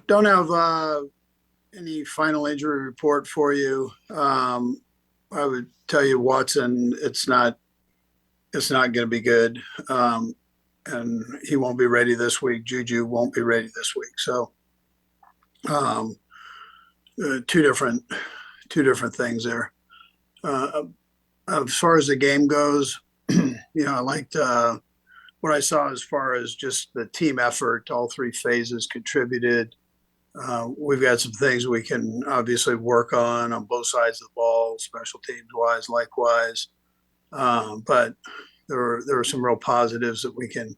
Don't have any final injury report for you. I would tell you, Watson, it's not going to be good, and he won't be ready this week. Juju won't be ready this week. So, um, two different things there. Uh, as far as the game goes, I liked what I saw as far as just the team effort. All three phases contributed. We've got some things we can obviously work on both sides of the ball, special teams wise, likewise. But there were some real positives that we can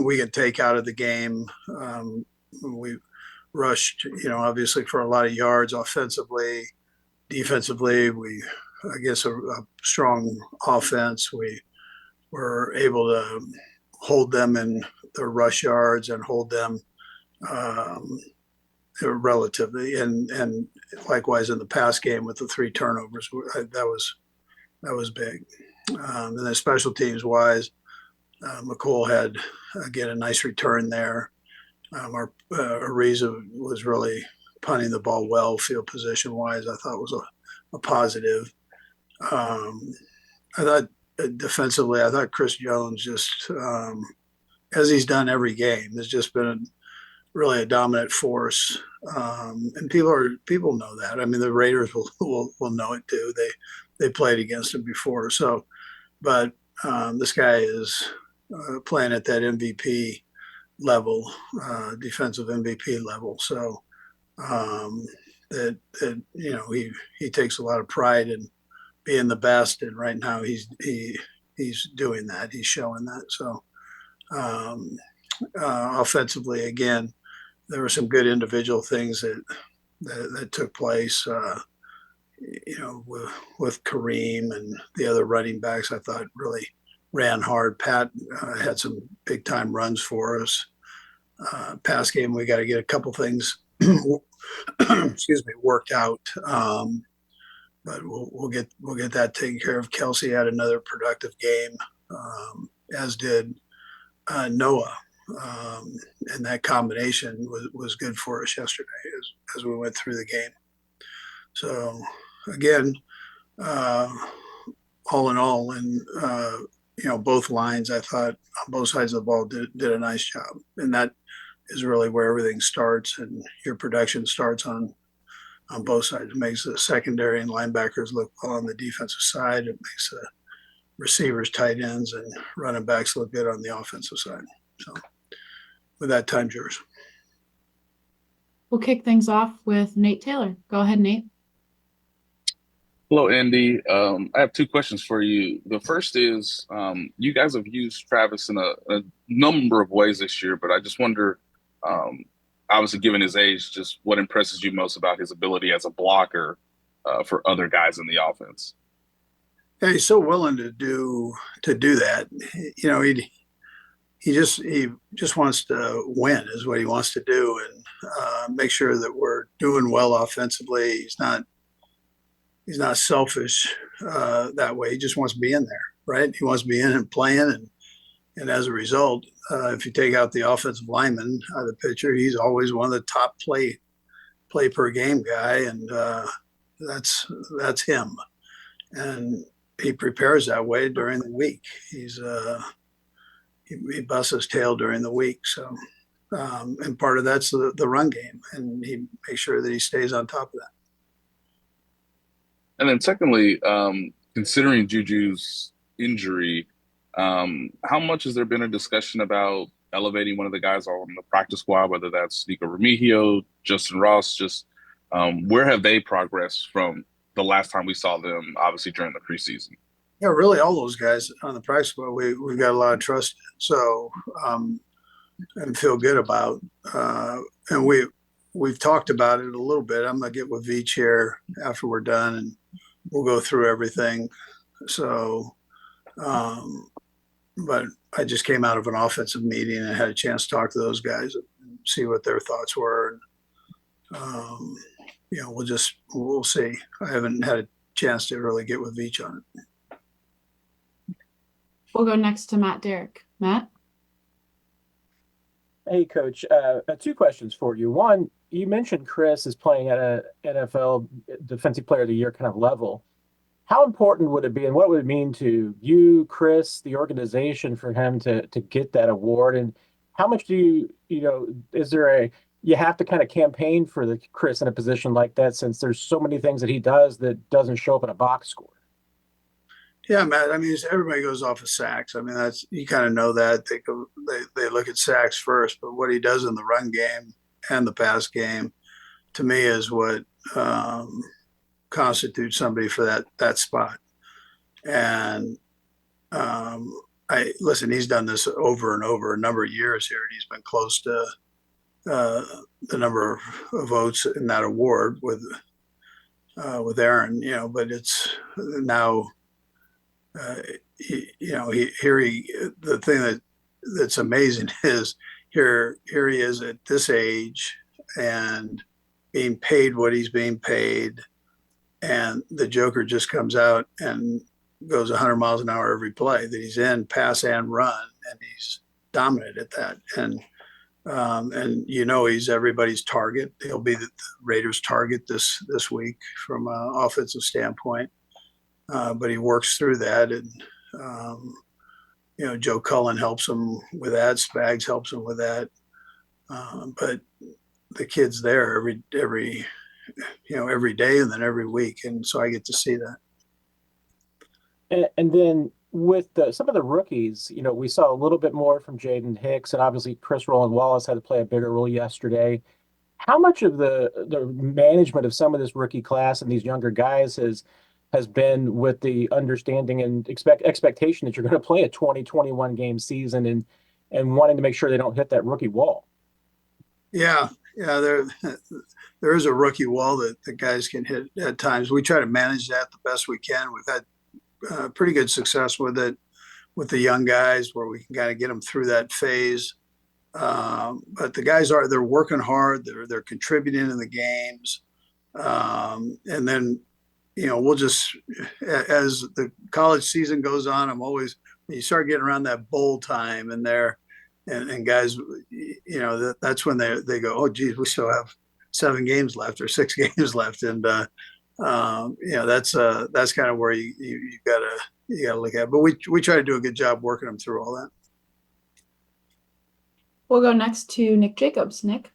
we can take out of the game. We rushed, obviously for a lot of yards offensively, defensively. I guess, a strong offense. We were able to hold them in their rush yards and hold them um, relatively, and likewise in the pass game with the three turnovers. That was big. And then special teams wise, McCool had again a nice return there. Our Ariza was really punting the ball well, field position wise. I thought was a positive. Um, I thought defensively, I thought Chris Jones just, as he's done every game, has just been really a dominant force. And people know that. I mean, the Raiders will know it too. They played against him before. So, but this guy is playing at that MVP level, defensive MVP level. So he takes a lot of pride in being the best, and right now he's doing that. He's showing that. So um, offensively, again, there were some good individual things that took place. With Kareem and the other running backs, I thought really ran hard. Pat had some big time runs for us. Pass game, we got to get a couple things, excuse me, worked out. But we'll get that taken care of. Kelce had another productive game, as did Noah, and that combination was good for us yesterday as we went through the game. So again, uh, all in all, and both lines, I thought on both sides of the ball did a nice job, and that is really where everything starts, and your production starts on both sides. It makes the secondary and linebackers look well on the defensive side. It makes the receivers, tight ends, and running backs look good on the offensive side. So, with that, time's yours. We'll kick things off with Nate Taylor. Go ahead, Nate. Hello, Andy. I have two questions for you. The first is you guys have used Travis in a number of ways this year, but I just wonder, um, obviously, given his age, just what impresses you most about his ability as a blocker for other guys in the offense? Yeah, he's so willing to do that. You know, he just wants to win is what he wants to do, and make sure that we're doing well offensively. He's not selfish that way. He just wants to be in there, right? He wants to be in and playing, and as a result, if you take out the offensive lineman out of the picture, he's always one of the top play per game guy, and that's him. And he prepares that way during the week. He busts his tail during the week. So, and part of that's the run game, and he makes sure that he stays on top of that. And then secondly, considering Juju's injury, how much has there been a discussion about elevating one of the guys on the practice squad, whether that's Nico Remigio, Justin Ross, just where have they progressed from the last time we saw them, obviously during the preseason? Yeah, really, all those guys on the practice squad, we've got a lot of trust in. So, and feel good about. And we've talked about it a little bit. I'm gonna get with Veach here after we're done, and we'll go through everything. So, um, but I just came out of an offensive meeting and had a chance to talk to those guys and see what their thoughts were. And, we'll see. I haven't had a chance to really get with Veach on it. We'll go next to Matt Derrick. Matt? Hey, Coach. Two questions for you. One, you mentioned Chris is playing at a NFL Defensive Player of the Year kind of level. How important would it be, and what would it mean to you, Chris, the organization, for him to get that award? And how much do is there you have to kind of campaign for the Chris in a position like that, since there's so many things that he does that doesn't show up in a box score? Yeah, Matt. I mean, everybody goes off of sacks. I mean, that's you kind of know that they look at sacks first, but what he does in the run game and the pass game, to me, is what um, constitutes somebody for that spot. And I listen. He's done this over and over a number of years here, and he's been close to uh, the number of votes in that award with Aaron. But it's now. The thing that's amazing is here he is at this age and being paid what he's being paid, and the Joker just comes out and goes 100 miles an hour every play that he's in, pass and run, and he's dominant at that. And he's everybody's target. He'll be the Raiders' target this week from an offensive standpoint. But he works through that, and Joe Cullen helps him with that. Spags helps him with that. But the kid's there every day, and then every week, and so I get to see that. And then with some of the rookies, we saw a little bit more from Jaden Hicks, and obviously Chris Roland Wallace had to play a bigger role yesterday. How much of the management of some of this rookie class and these younger guys has been with the understanding and expectation that you're going to play a 2021 game season and wanting to make sure they don't hit that rookie wall? Yeah, there is a rookie wall that the guys can hit at times. We try to manage that the best we can. We've had pretty good success with it with the young guys, where we can kind of get them through that phase. But the guys they're working hard. They're contributing in the games, and then we'll just, as the college season goes on, when you start getting around that bowl time and guys, that's when they go, oh, geez, we still have 7 games left or 6 games left. And, that's kind of where you gotta look at it. But we try to do a good job working them through all that. We'll go next to Nick Jacobs. Nick.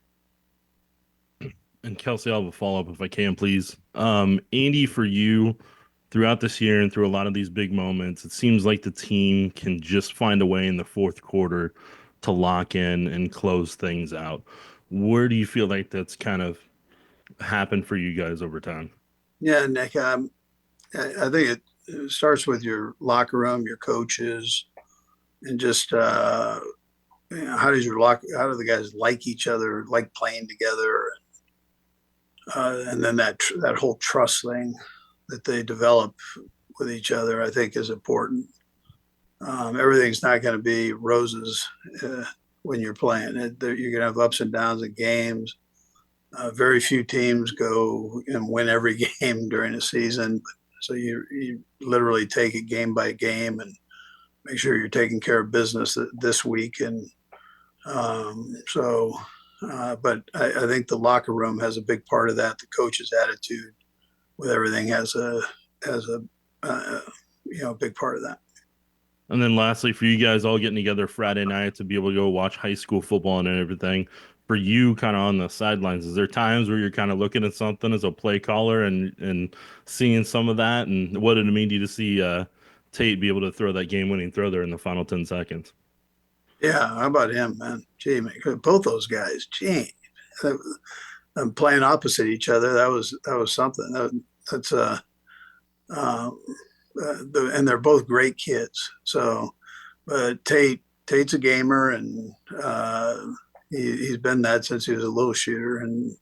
And Kelce, I'll have a follow-up if I can, please. Andy, for you, throughout this year and through a lot of these big moments, it seems like the team can just find a way in the fourth quarter to lock in and close things out. Where do you feel like that's kind of happened for you guys over time? Yeah, Nick, I think it starts with your locker room, your coaches, and just how do the guys like each other, like playing together, and then that whole trust thing that they develop with each other, I think, is important. Everything's not going to be roses when you're playing. You're going to have ups and downs in games. Very few teams go and win every game during a season. So you literally take it game by game and make sure you're taking care of business this week. And but I think the locker room has a big part of that. The coach's attitude with everything has a big part of that. And then lastly, for you guys all getting together Friday night to be able to go watch high school football and everything, for you kind of on the sidelines, is there times where you're kind of looking at something as a play caller and seeing some of that? And what did it mean to you to see Tate be able to throw that game-winning throw there in the final 10 seconds? Yeah, how about him, man? Gee, man, both those guys, gee, and playing opposite each other. That was something. And they're both great kids. So, but Tate's a gamer, and he's been that since he was a little shooter, and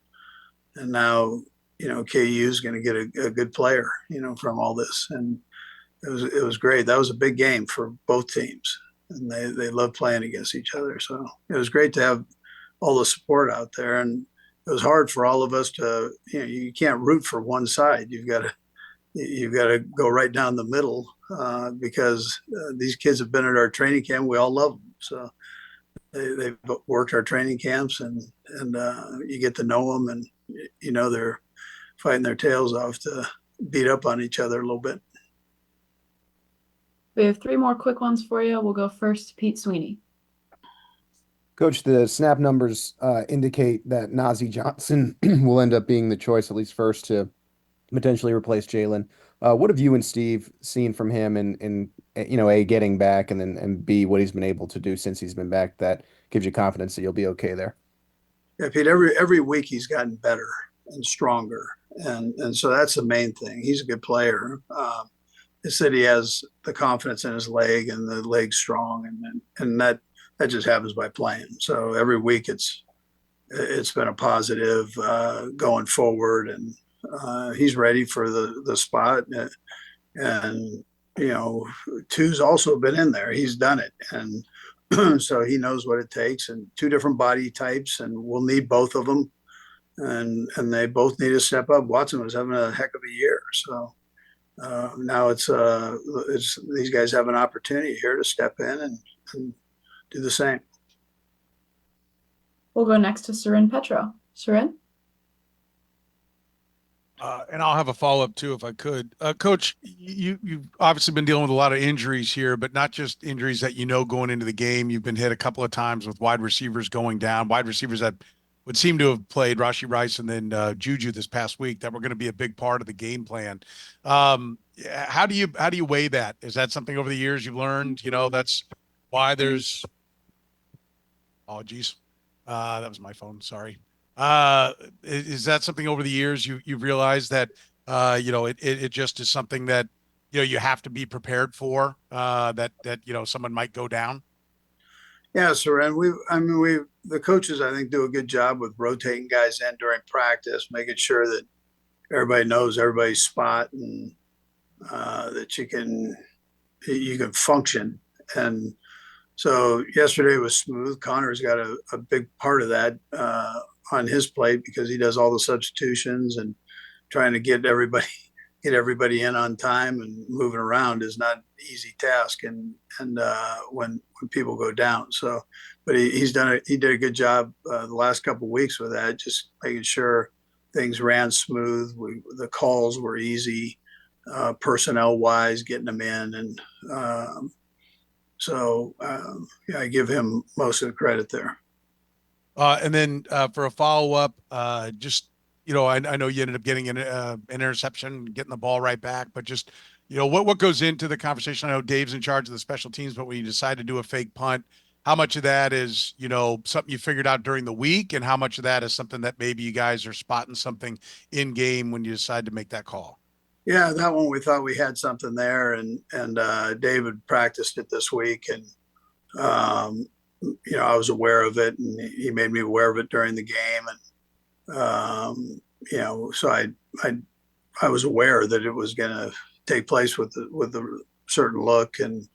now KU is going to get a good player, from all this, and it was great. That was a big game for both teams, and they love playing against each other. So it was great to have all the support out there, and it was hard for all of us to, you can't root for one side. You've got to go right down the middle because these kids have been at our training camp. We all love them. So they've worked our training camps, and you get to know them, and they're fighting their tails off to beat up on each other a little bit. We have 3 more quick ones for you. We'll go first to Pete Sweeney. Coach, the snap numbers indicate that Najee Johnson will end up being the choice, at least first, to potentially replace Jaylen. What have you and Steve seen from him in A, getting back, and then and B, what he's been able to do since he's been back that gives you confidence that you'll be okay there? Yeah, Pete, every week he's gotten better and stronger, and so that's the main thing. He's a good player. It's that he has the confidence in his leg, and the leg's strong, and that just happens by playing. So every week it's been a positive going forward, and he's ready for the spot. And Two's also been in there. He's done it, and so he knows what it takes. And 2 different body types, and we'll need both of them. And they both need to step up. Watson was having a heck of a year, so now it's these guys have an opportunity here to step in and do the same. We'll go next to Surin Petro. Surin? And I'll have a follow-up too, if I could. Coach, you've obviously been dealing with a lot of injuries here, but not just injuries that going into the game. You've been hit a couple of times with wide receivers going down, wide receivers that would seem to have played, Rashee Rice and then Juju this past week, that were going to be a big part of the game plan. How do you weigh that? Is that something over the years you've learned? That's why there's apologies. That was my phone. Sorry. Is that something over the years you've realized that it just is something that you have to be prepared for, that someone might go down? Yeah, Soren, the coaches, I think, do a good job with rotating guys in during practice, making sure that everybody knows everybody's spot, and that you can function. And so yesterday was smooth. Connor's got a big part of that on his plate, because he does all the substitutions, and trying to get everybody in on time and moving around is not an easy task. And when people go down, so, but he did a good job the last couple of weeks with that, just making sure things ran smooth. The calls were easy, personnel wise, getting them in. And I give him most of the credit there. And then for a follow-up, just, I know you ended up getting an interception, getting the ball right back, but just, what goes into the conversation? I know Dave's in charge of the special teams, but when you decide to do a fake punt, how much of that is, something you figured out during the week, and how much of that is something that maybe you guys are spotting something in game when you decide to make that call? Yeah, that one, we thought we had something there, and David practiced it this week, and I was aware of it, and he made me aware of it during the game, and so I was aware that it was going to take place with a certain look, and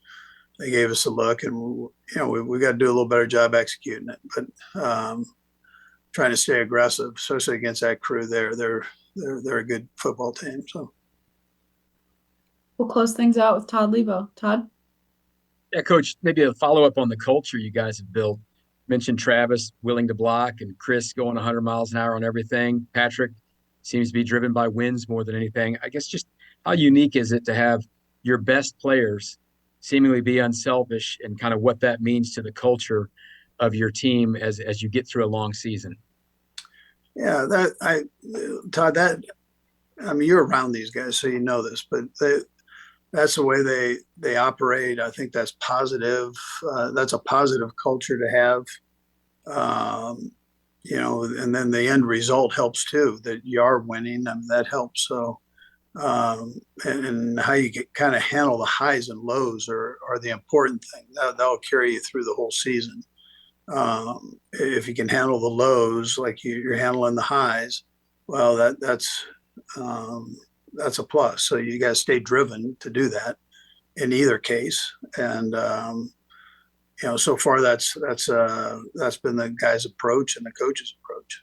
they gave us a look, and we got to do a little better job executing it, but trying to stay aggressive, especially against that crew. They're a good football team. So We'll close things out with Todd Lebo. Todd? Yeah, Coach, maybe a follow-up on the culture you guys have built. Mentioned Travis willing to block, and Chris going 100 miles an hour on everything. Patrick seems to be driven by wins more than anything. I guess just how unique is it to have your best players seemingly be unselfish, and kind of what that means to the culture of your team as you get through a long season? Yeah, Todd, you're around these guys, so you know this, but that's the way they operate. I think that's positive. That's a positive culture to have. And then the end result helps too, that you are winning, and that helps. So, and how you kind of handle the highs and lows are the important thing. That'll carry you through the whole season. If you can handle the lows like you're handling the highs, well, that's a plus. So you got to stay driven to do that in either case. And so far that's been the guy's approach and the coach's approach.